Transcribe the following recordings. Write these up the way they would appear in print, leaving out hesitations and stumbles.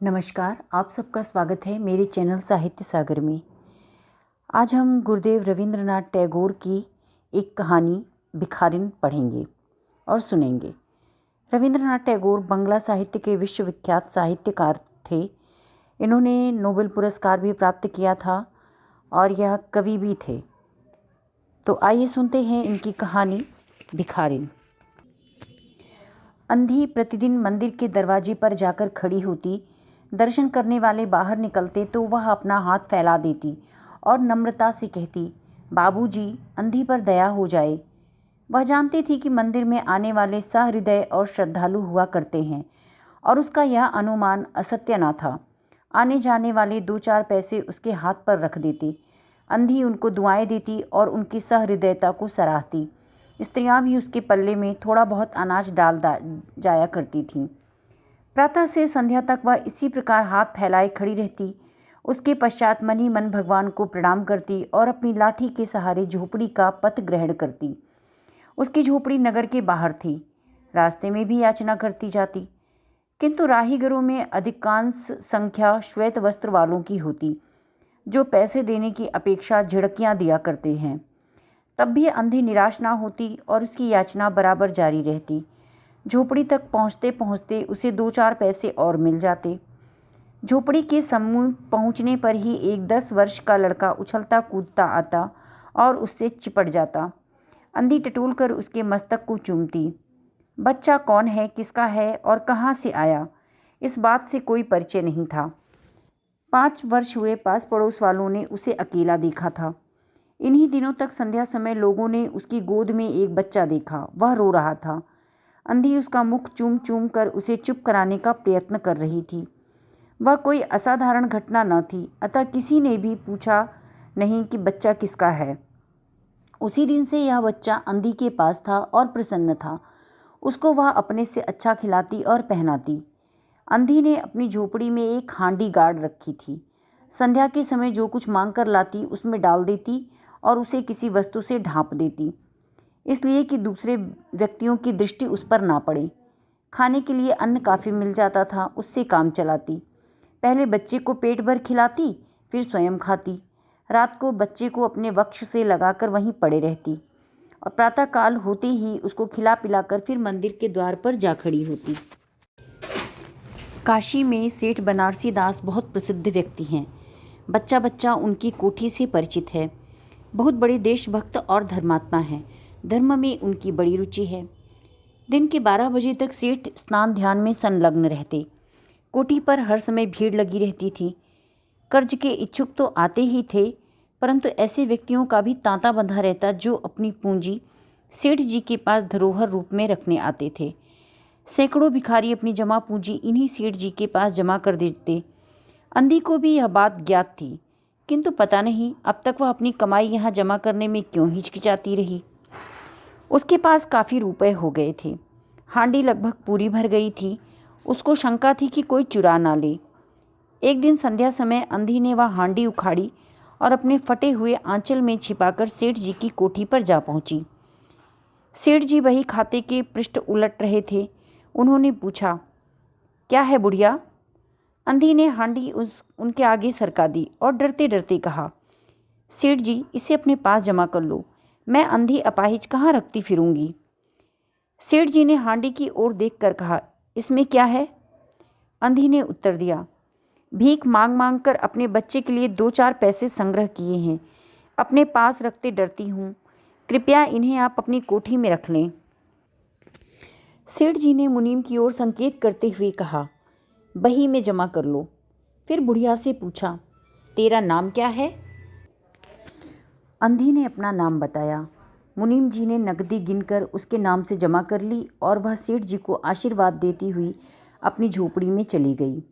नमस्कार, आप सबका स्वागत है मेरे चैनल साहित्य सागर में। आज हम गुरुदेव रवींद्रनाथ टैगोर की एक कहानी भिखारिन पढ़ेंगे और सुनेंगे। रवींद्रनाथ टैगोर बांग्ला साहित्य के विश्वविख्यात साहित्यकार थे। इन्होंने नोबेल पुरस्कार भी प्राप्त किया था और यह कवि भी थे। तो आइए सुनते हैं इनकी कहानी भिखारिन। अंधी प्रतिदिन मंदिर के दरवाजे पर जाकर खड़ी होती। दर्शन करने वाले बाहर निकलते तो वह अपना हाथ फैला देती और नम्रता से कहती, बाबूजी, अंधी पर दया हो जाए। वह जानती थी कि मंदिर में आने वाले सहृदय और श्रद्धालु हुआ करते हैं और उसका यह अनुमान असत्य न था। आने जाने वाले 2-4 पैसे उसके हाथ पर रख देते। अंधी उनको दुआएं देती और उनकी सहृदयता को सराहती। स्त्रियां भी उसके पल्ले में थोड़ा बहुत अनाज डाल जाया करती थीं। प्रातः से संध्या तक वह इसी प्रकार हाथ फैलाए खड़ी रहती। उसके पश्चात मन ही मन भगवान को प्रणाम करती और अपनी लाठी के सहारे झोपड़ी का पथ ग्रहण करती। उसकी झोपड़ी नगर के बाहर थी। रास्ते में भी याचना करती जाती, किंतु राहीगरों में अधिकांश संख्या श्वेत वस्त्र वालों की होती, जो पैसे देने की अपेक्षा झिड़कियाँ दिया करते हैं। तब भी अंधी निराश ना होती और उसकी याचना बराबर जारी रहती। झोपड़ी तक पहुँचते पहुँचते उसे 2-4 पैसे और मिल जाते। झोपड़ी के सम्मुख पहुँचने पर ही एक 10 वर्ष का लड़का उछलता कूदता आता और उससे चिपट जाता। अंधी टटोल कर उसके मस्तक को चूमती। बच्चा कौन है, किसका है और कहाँ से आया, इस बात से कोई परिचय नहीं था। 5 वर्ष हुए पास पड़ोस वालों ने उसे अकेला देखा था। इन्हीं दिनों तक संध्या समय लोगों ने उसकी गोद में एक बच्चा देखा। वह रो रहा था। अंधी उसका मुख चूम चूम कर उसे चुप कराने का प्रयत्न कर रही थी। वह कोई असाधारण घटना न थी, अतः किसी ने भी पूछा नहीं कि बच्चा किसका है। उसी दिन से यह बच्चा अंधी के पास था और प्रसन्न था। उसको वह अपने से अच्छा खिलाती और पहनाती। अंधी ने अपनी झोपड़ी में एक हांडी गाड़ रखी थी। संध्या के समय जो कुछ मांग कर लाती उसमें डाल देती और उसे किसी वस्तु से ढांप देती, इसलिए कि दूसरे व्यक्तियों की दृष्टि उस पर ना पड़े। खाने के लिए अन्न काफ़ी मिल जाता था, उससे काम चलाती। पहले बच्चे को पेट भर खिलाती, फिर स्वयं खाती। रात को बच्चे को अपने वक्ष से लगाकर वहीं पड़े रहती और प्रातःकाल होते ही उसको खिला पिलाकर फिर मंदिर के द्वार पर जा खड़ी होती। काशी में सेठ बनारसी दास बहुत प्रसिद्ध व्यक्ति हैं। बच्चा बच्चा उनकी कोठी से परिचित है। बहुत बड़े देशभक्त और धर्मात्मा हैं। धर्म में उनकी बड़ी रुचि है। दिन के 12 बजे तक सेठ स्नान ध्यान में संलग्न रहते। कोठी पर हर समय भीड़ लगी रहती थी। कर्ज के इच्छुक तो आते ही थे, परंतु ऐसे व्यक्तियों का भी तांता बंधा रहता जो अपनी पूंजी सेठ जी के पास धरोहर रूप में रखने आते थे। सैकड़ों भिखारी अपनी जमा पूंजी इन्हीं सेठ जी के पास जमा कर देते। अंधी को भी यह बात ज्ञात थी, किंतु पता नहीं अब तक वह अपनी कमाई यहाँ जमा करने में क्यों हिचकिचाती रही। उसके पास काफ़ी रुपए हो गए थे। हांडी लगभग पूरी भर गई थी। उसको शंका थी कि कोई चुरा ना ले। एक दिन संध्या समय अंधी ने वह हांडी उखाड़ी और अपने फटे हुए आंचल में छिपाकर सेठ जी की कोठी पर जा पहुंची। सेठ जी वही खाते के पृष्ठ उलट रहे थे। उन्होंने पूछा, क्या है बुढ़िया? अंधी ने हांडी उनके आगे सरका दी और डरते डरते कहा, सेठ जी, इसे अपने पास जमा कर लो। मैं अंधी अपाहिज कहाँ रखती फिरूंगी। सेठ जी ने हांडी की ओर देखकर कहा, इसमें क्या है? अंधी ने उत्तर दिया, भीख मांग मांग कर अपने बच्चे के लिए 2-4 पैसे संग्रह किए हैं। अपने पास रखते डरती हूँ। कृपया इन्हें आप अपनी कोठी में रख लें। सेठ जी ने मुनीम की ओर संकेत करते हुए कहा, बही में जमा कर लो। फिर बुढ़िया से पूछा, तेरा नाम क्या है? अंधी ने अपना नाम बताया। मुनीम जी ने नकदी गिनकर उसके नाम से जमा कर ली और वह सेठ जी को आशीर्वाद देती हुई अपनी झोपड़ी में चली गई।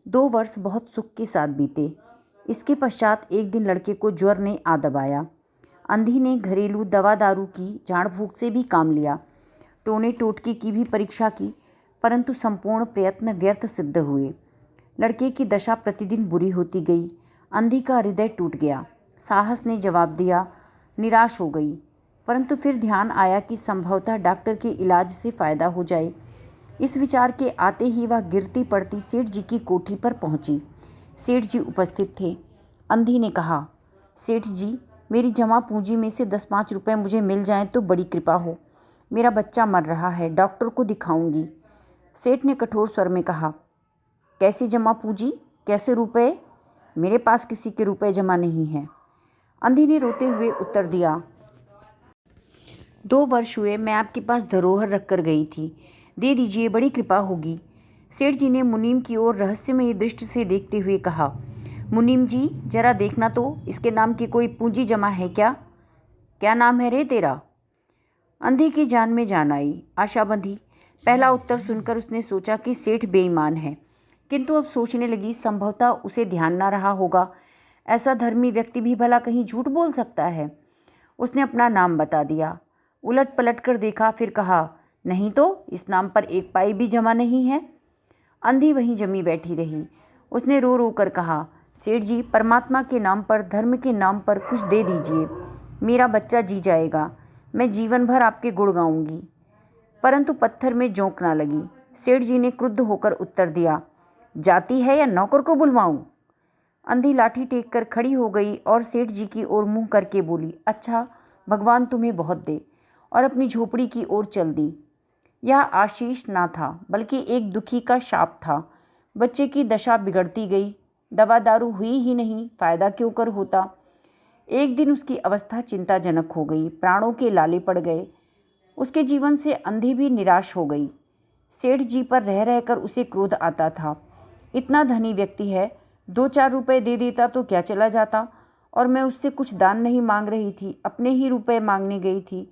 2 वर्ष बहुत सुख के साथ बीते। इसके पश्चात एक दिन लड़के को ज्वर ने आ दबाया। अंधी ने घरेलू दवा दारू की, झाड़ फूँक से भी काम लिया। टोने टोटके की भी परीक्षा की, परंतु संपूर्ण प्रयत्न व्यर्थ सिद्ध हुए। लड़के की दशा प्रतिदिन बुरी होती गई। अंधी का हृदय टूट गया। साहस ने जवाब दिया, निराश हो गई, परंतु फिर ध्यान आया कि संभवतः डॉक्टर के इलाज से फ़ायदा हो जाए। इस विचार के आते ही वह गिरती पड़ती सेठ जी की कोठी पर पहुंची। सेठ जी उपस्थित थे। अंधी ने कहा, सेठ जी, मेरी जमा पूंजी में से 10-5 रुपये मुझे मिल जाएं तो बड़ी कृपा हो। मेरा बच्चा मर रहा है, डॉक्टर को दिखाऊंगी। सेठ ने कठोर स्वर में कहा, कैसी जमा पूंजी, कैसे रुपए? मेरे पास किसी के रुपए जमा नहीं हैं। अंधी ने रोते हुए उत्तर दिया, 2 वर्ष हुए मैं आपके पास धरोहर रख कर गई थी, दे दीजिए, बड़ी कृपा होगी। सेठ जी ने मुनीम की ओर रहस्यमयी दृष्टि से देखते हुए कहा, मुनीम जी, जरा देखना तो, इसके नाम की कोई पूंजी जमा है क्या? क्या नाम है रे तेरा? अंधी की जान में जान आई। आशा बंधी। पहला उत्तर सुनकर उसने सोचा कि सेठ बेईमान है, किंतु अब सोचने लगी संभवतः उसे ध्यान ना रहा होगा। ऐसा धर्मी व्यक्ति भी भला कहीं झूठ बोल सकता है। उसने अपना नाम बता दिया। उलट पलट कर देखा, फिर कहा, नहीं तो इस नाम पर 1 पाई भी जमा नहीं है। अंधी वहीं जमी बैठी रही। उसने रो रो कर कहा, सेठ जी, परमात्मा के नाम पर, धर्म के नाम पर कुछ दे दीजिए, मेरा बच्चा जी जाएगा, मैं जीवन भर आपके गुण गाऊंगी। परंतु पत्थर में जोंक ना लगी। सेठ जी ने क्रुद्ध होकर उत्तर दिया, जाती है या नौकर को बुलवाऊं? अंधी लाठी टेक कर खड़ी हो गई और सेठ जी की ओर मुंह करके बोली, अच्छा, भगवान तुम्हें बहुत दे, और अपनी झोपड़ी की ओर चल दी। यह आशीष ना था, बल्कि एक दुखी का शाप था। बच्चे की दशा बिगड़ती गई। दवा दारू हुई ही नहीं, फायदा क्यों कर होता। एक दिन उसकी अवस्था चिंताजनक हो गई, प्राणों के लाले पड़ गए। उसके जीवन से अंधी भी निराश हो गई। सेठ जी पर रह रहकर उसे क्रोध आता था। इतना धनी व्यक्ति है, 2-4 रुपए दे देता तो क्या चला जाता, और मैं उससे कुछ दान नहीं मांग रही थी, अपने ही रुपए मांगने गई थी।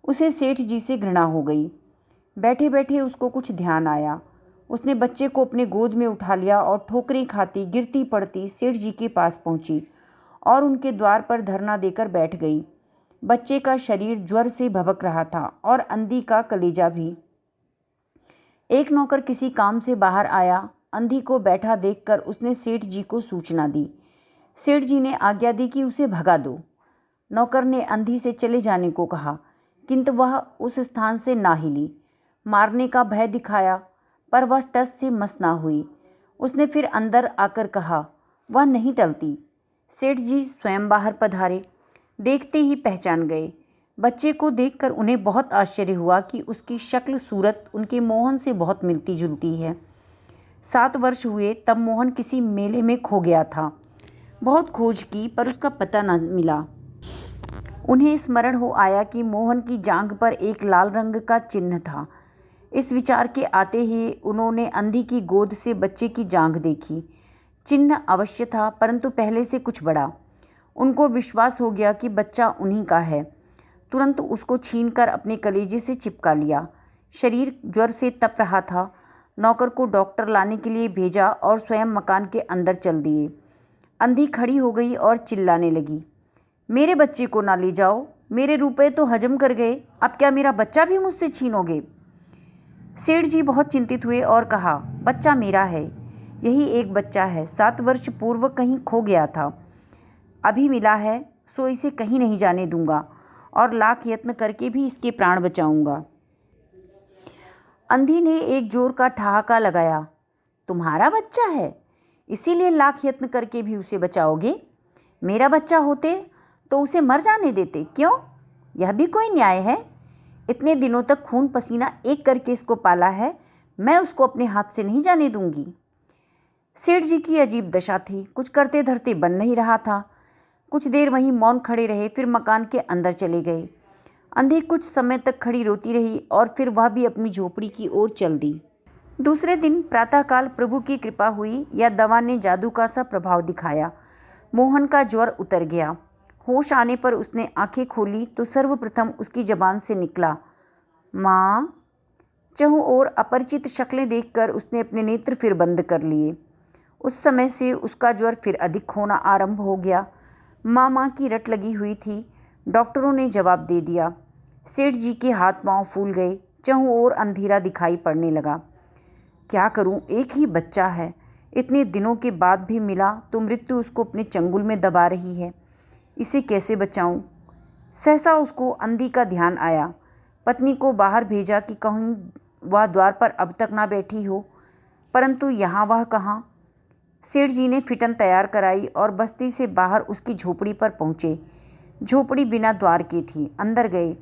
उसे सेठ जी से घृणा हो गई। बैठे बैठे उसको कुछ ध्यान आया। उसने बच्चे को अपने गोद में उठा लिया और ठोकरें खाती गिरती पड़ती सेठ जी के पास पहुंची और उनके द्वार पर धरना देकर बैठ गई। बच्चे का शरीर ज्वर से भभक रहा था और अंधी का कलेजा भी। एक नौकर किसी काम से बाहर आया। अंधी को बैठा देखकर उसने सेठ जी को सूचना दी। सेठ जी ने आज्ञा दी कि उसे भगा दो। नौकर ने अंधी से चले जाने को कहा, किंतु वह उस स्थान से ना हिली। मारने का भय दिखाया, पर वह टस से मस ना हुई। उसने फिर अंदर आकर कहा, वह नहीं टलती। सेठ जी स्वयं बाहर पधारे। देखते ही पहचान गए। बच्चे को देखकर उन्हें बहुत आश्चर्य हुआ कि उसकी शक्ल सूरत उनके मोहन से बहुत मिलती जुलती है। 7 वर्ष हुए तब मोहन किसी मेले में खो गया था। बहुत खोज की पर उसका पता न मिला। उन्हें स्मरण हो आया कि मोहन की जांघ पर एक लाल रंग का चिन्ह था। इस विचार के आते ही उन्होंने अंधी की गोद से बच्चे की जांघ देखी। चिन्ह अवश्य था, परंतु पहले से कुछ बड़ा। उनको विश्वास हो गया कि बच्चा उन्हीं का है। तुरंत उसको छीनकर अपने कलेजे से चिपका लिया। शरीर ज्वर से तप रहा था। नौकर को डॉक्टर लाने के लिए भेजा और स्वयं मकान के अंदर चल दिए। अंधी खड़ी हो गई और चिल्लाने लगी, मेरे बच्चे को ना ले जाओ, मेरे रुपए तो हजम कर गए, अब क्या मेरा बच्चा भी मुझसे छीनोगे? सेठ जी बहुत चिंतित हुए और कहा, बच्चा मेरा है, यही एक बच्चा है, 7 वर्ष पूर्व कहीं खो गया था, अभी मिला है, सो इसे कहीं नहीं जाने दूंगा और लाख यत्न करके भी इसके प्राण बचाऊंगा। अंधी ने एक जोर का ठहाका लगाया, तुम्हारा बच्चा है, इसीलिए लाख यत्न करके भी उसे बचाओगे? मेरा बच्चा होते तो उसे मर जाने देते, क्यों? यह भी कोई न्याय है? इतने दिनों तक खून पसीना एक करके इसको पाला है, मैं उसको अपने हाथ से नहीं जाने दूंगी। सेठ जी की अजीब दशा थी, कुछ करते धरते बन नहीं रहा था। कुछ देर वहीं मौन खड़े रहे, फिर मकान के अंदर चले गए। अंधी कुछ समय तक खड़ी रोती रही और फिर वह भी अपनी झोपड़ी की ओर चल दी। दूसरे दिन प्रातःकाल प्रभु की कृपा हुई या दवा ने जादू का सा प्रभाव दिखाया। मोहन का ज्वर उतर गया। होश आने पर उसने आंखें खोली तो सर्वप्रथम उसकी जबान से निकला, माँ। चहुं ओर अपरिचित शक्लें देखकर उसने अपने नेत्र फिर बंद कर लिए। उस समय से उसका ज्वर फिर अधिक होना आरंभ हो गया। माँ माँ की रट लगी हुई थी। डॉक्टरों ने जवाब दे दिया। सेठ जी के हाथ पांव फूल गए। चहुं ओर अंधेरा दिखाई पड़ने लगा। क्या करूं, एक ही बच्चा है, इतने दिनों के बाद भी मिला तो मृत्यु उसको अपने चंगुल में दबा रही है, इसे कैसे बचाऊं? सहसा उसको अंधी का ध्यान आया। पत्नी को बाहर भेजा कि कहीं वह द्वार पर अब तक ना बैठी हो, परंतु यहाँ वह कहाँ। सेठ जी ने फिटन तैयार कराई और बस्ती से बाहर उसकी झोपड़ी पर पहुँचे। झोपड़ी बिना द्वार की थी। अंदर गए,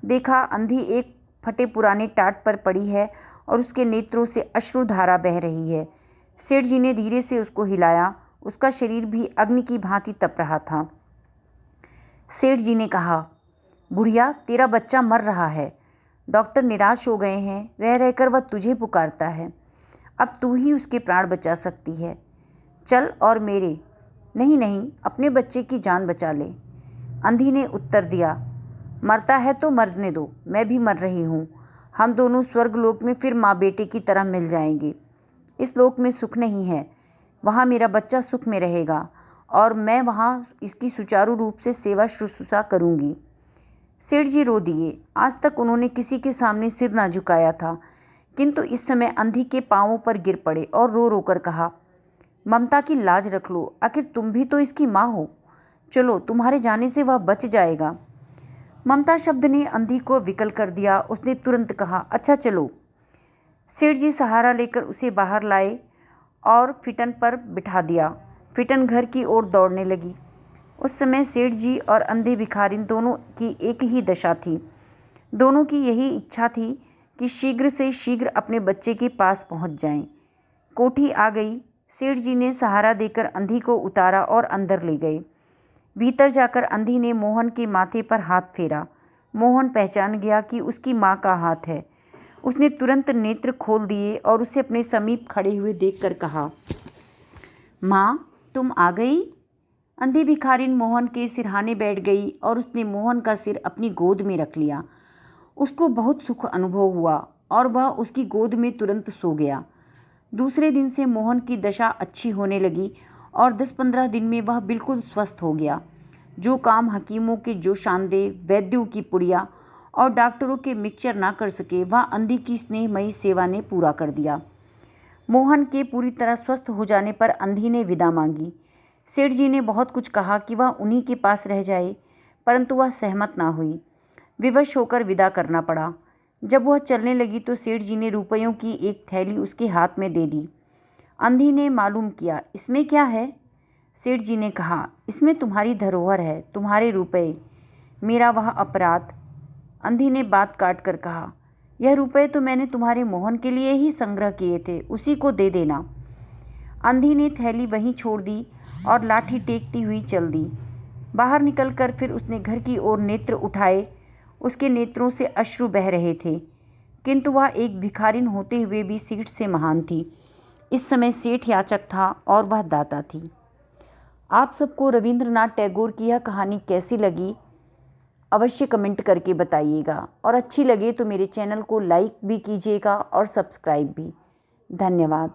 देखा अंधी एक फटे पुराने टाट पर पड़ी है और उसके नेत्रों से अश्रुधारा बह रही है। सेठ जी ने धीरे से उसको हिलाया। उसका शरीर भी अग्नि की भांति तप रहा था। सेठ जी ने कहा, बुढ़िया, तेरा बच्चा मर रहा है। डॉक्टर निराश हो गए हैं, रह रहकर वह तुझे पुकारता है। अब तू ही उसके प्राण बचा सकती है। चल और मेरे नहीं नहीं, अपने बच्चे की जान बचा ले। अंधी ने उत्तर दिया, मरता है तो मरने दो, मैं भी मर रही हूँ। हम दोनों स्वर्गलोक में फिर माँ बेटे की तरह मिल जाएंगे। इस लोक में सुख नहीं है, वहाँ मेरा बच्चा सुख में रहेगा और मैं वहाँ इसकी सुचारू रूप से सेवा शुश्रूषा करूँगी। सेठ जी रो दिए। आज तक उन्होंने किसी के सामने सिर ना झुकाया था, किंतु इस समय अंधी के पांवों पर गिर पड़े और रो रो कर कहा, ममता की लाज रख लो, आखिर तुम भी तो इसकी माँ हो। चलो, तुम्हारे जाने से वह बच जाएगा। ममता शब्द ने अंधी को विकल कर दिया। उसने तुरंत कहा, अच्छा चलो। सेठ जी सहारा लेकर उसे बाहर लाए और फिटन पर बिठा दिया। फिटन घर की ओर दौड़ने लगी। उस समय सेठ जी और अंधे भिखारिन दोनों की एक ही दशा थी। दोनों की यही इच्छा थी कि शीघ्र से शीघ्र अपने बच्चे के पास पहुंच जाएं। कोठी आ गई। सेठ जी ने सहारा देकर अंधी को उतारा और अंदर ले गए। भीतर जाकर अंधी ने मोहन के माथे पर हाथ फेरा। मोहन पहचान गया कि उसकी माँ का हाथ है। उसने तुरंत नेत्र खोल दिए और उसे अपने समीप खड़े हुए देखकर कहा, माँ, तुम आ गई। अंधी भिखारिन मोहन के सिरहाने बैठ गई और उसने मोहन का सिर अपनी गोद में रख लिया। उसको बहुत सुख अनुभव हुआ और वह उसकी गोद में तुरंत सो गया। दूसरे दिन से मोहन की दशा अच्छी होने लगी और 10-15 दिन में वह बिल्कुल स्वस्थ हो गया। जो काम हकीमों के जो शानदे, वैद्यों की पुड़िया और डॉक्टरों के मिक्सचर ना कर सके, वह अंधी की स्नेहमयी सेवा ने पूरा कर दिया। मोहन के पूरी तरह स्वस्थ हो जाने पर अंधी ने विदा मांगी। सेठ जी ने बहुत कुछ कहा कि वह उन्हीं के पास रह जाए, परंतु वह सहमत ना हुई। विवश होकर विदा करना पड़ा। जब वह चलने लगी तो सेठ जी ने रुपयों की एक थैली उसके हाथ में दे दी। अंधी ने मालूम किया, इसमें क्या है? सेठ जी ने कहा, इसमें तुम्हारी धरोहर है, तुम्हारे रुपए, मेरा वह अपराध। अंधी ने बात काट कर कहा, यह रुपए तो मैंने तुम्हारे मोहन के लिए ही संग्रह किए थे, उसी को दे देना। अंधी ने थैली वहीं छोड़ दी और लाठी टेकती हुई चल दी। बाहर निकलकर फिर उसने घर की ओर नेत्र उठाए। उसके नेत्रों से अश्रु बह रहे थे, किंतु वह एक भिखारिन होते हुए भी सेठ से महान थी। इस समय सेठ याचक था और वह दाता थी। आप सबको रविंद्रनाथ टैगोर की यह कहानी कैसी लगी अवश्य कमेंट करके बताइएगा, और अच्छी लगे तो मेरे चैनल को लाइक भी कीजिएगा और सब्सक्राइब भी। धन्यवाद।